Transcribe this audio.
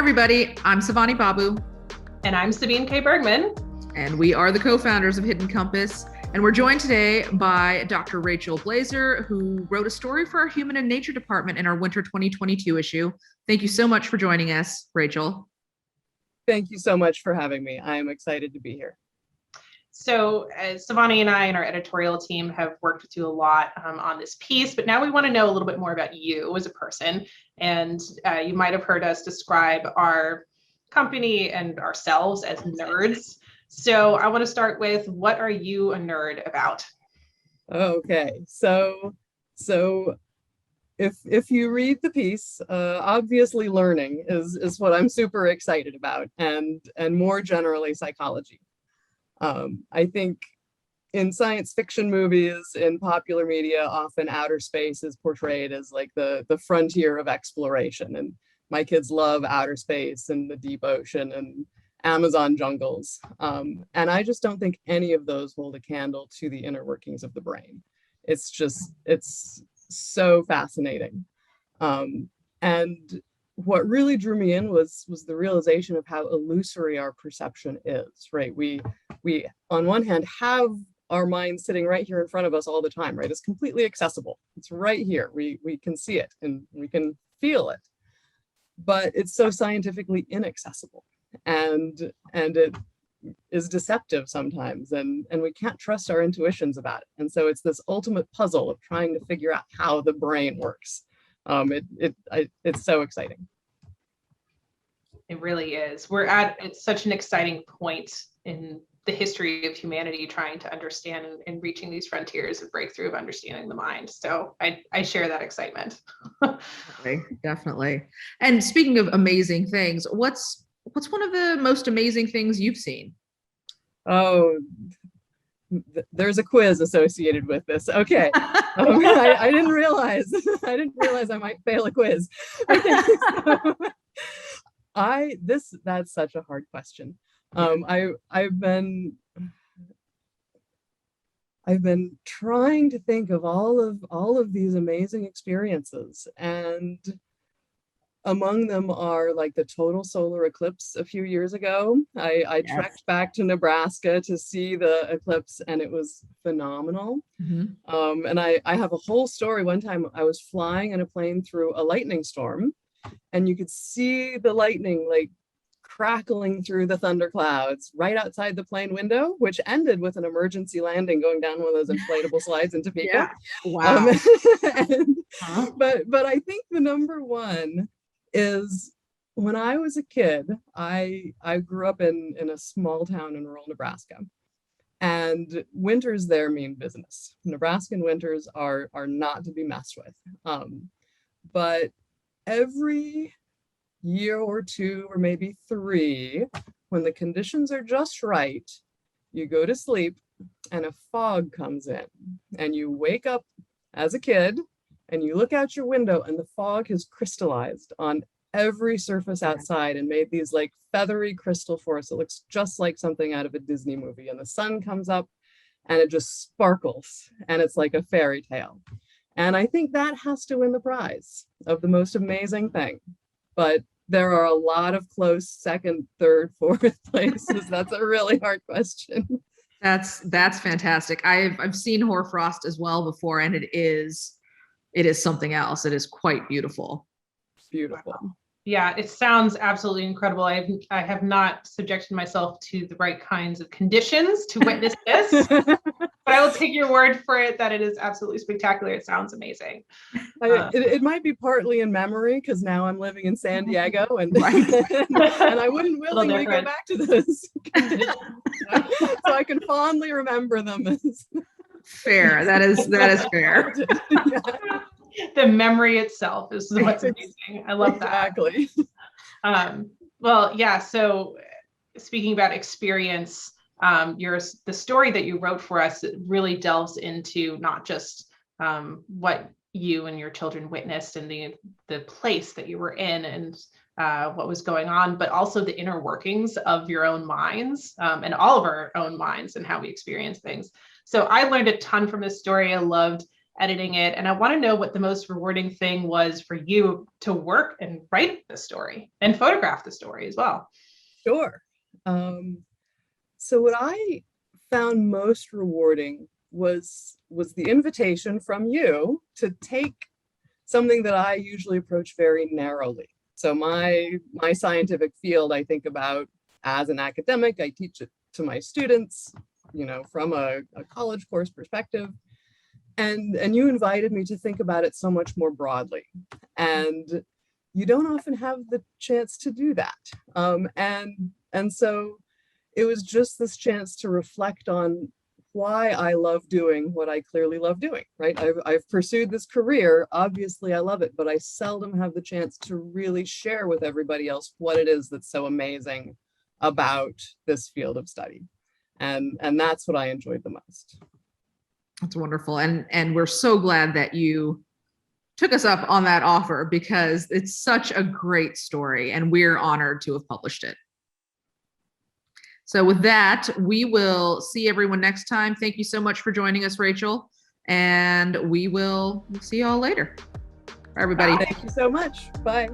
everybody. I'm Savani Babu. And I'm Sabine K. Bergman. And we are the co-founders of Hidden Compass. And we're joined today by Dr. Rachel Blaser, who wrote a story for our Human and Nature department in our winter 2022 issue. Thank you so much for joining us, Rachel. Thank you so much for having me. I am excited to be here. So Savani and I and our editorial team have worked with you a lot on this piece, but now we want to know a little bit more about you as a person. And you might have heard us describe our company and ourselves as nerds. So I want to start with, what are you a nerd about? Okay, so if you read the piece, obviously learning is what I'm super excited about, and more generally psychology. I think in science fiction movies, in popular media, often outer space is portrayed as like the frontier of exploration. And my kids love outer space and the deep ocean and Amazon jungles. And I just don't think any of those hold a candle to the inner workings of the brain. It's so fascinating. And what really drew me in was the realization of how illusory our perception is, right? We on one hand have our mind sitting right here in front of us all the time, right? It's completely accessible. It's right here. We can see it and we can feel it, but it's so scientifically inaccessible, and it is deceptive sometimes, and we can't trust our intuitions about it. And so it's this ultimate puzzle of trying to figure out how the brain works. It's so exciting. It really is. It's such an exciting point in the history of humanity, trying to understand and reaching these frontiers of breakthrough of understanding the mind. So I share that excitement. Definitely. And speaking of amazing things, what's one of the most amazing things you've seen? Oh, there's a quiz associated with this. Okay. I didn't realize I might fail a quiz. Okay, so, that's such a hard question. I've been trying to think of all of these amazing experiences, and among them are like the total solar eclipse a few years ago. I Yes. trekked back to Nebraska to see the eclipse, and it was phenomenal. Mm-hmm. And I have a whole story. One time I was flying in a plane through a lightning storm, and you could see the lightning like crackling through the thunder clouds right outside the plane window, which ended with an emergency landing going down one of those inflatable slides in Topeka. Yeah. Wow. But I think the number one is, when I was a kid, I grew up in a small town in rural Nebraska, and winters there mean business. Nebraskan winters are not to be messed with. But every year or two, or maybe 3, when the conditions are just right, you go to sleep and a fog comes in, and you wake up as a kid and you look out your window, and the fog has crystallized on every surface outside and made these like feathery crystal forests. It looks just like something out of a Disney movie, and the sun comes up and it just sparkles, and it's like a fairy tale. And I think that has to win the prize of the most amazing thing. But there are a lot of close second, third, fourth places. That's a really hard question. That's fantastic. I've seen hoarfrost as well before, and it is something else. It is quite beautiful. Beautiful. Wow. Yeah, it sounds absolutely incredible. I have not subjected myself to the right kinds of conditions to witness this, but I will take your word for it that it is absolutely spectacular. It sounds amazing. It might be partly in memory, because now I'm living in San Diego, and I wouldn't willingly go back to those conditions, so I can fondly remember them as fair. That is fair. Yeah. The memory itself is what's amazing. I love that. Exactly. Well, yeah. So speaking about experience, the story that you wrote for us, it really delves into not just what you and your children witnessed and the place that you were in and what was going on, but also the inner workings of your own minds and all of our own minds and how we experience things. So I learned a ton from this story. I loved editing it. And I want to know what the most rewarding thing was for you to work and write the story and photograph the story as well. Sure. So what I found most rewarding was the invitation from you to take something that I usually approach very narrowly. So my scientific field, I think about as an academic. I teach it to my students, from a college course perspective. And you invited me to think about it so much more broadly. And you don't often have the chance to do that. And so it was just this chance to reflect on why I love doing what I clearly love doing, right? I've pursued this career. Obviously, I love it, but I seldom have the chance to really share with everybody else what it is that's so amazing about this field of study. And that's what I enjoyed the most. That's wonderful. And we're so glad that you took us up on that offer, because it's such a great story and we're honored to have published it. So with that, we will see everyone next time. Thank you so much for joining us, Rachel. And we'll see you all later. Bye, everybody. Thank you so much. Bye.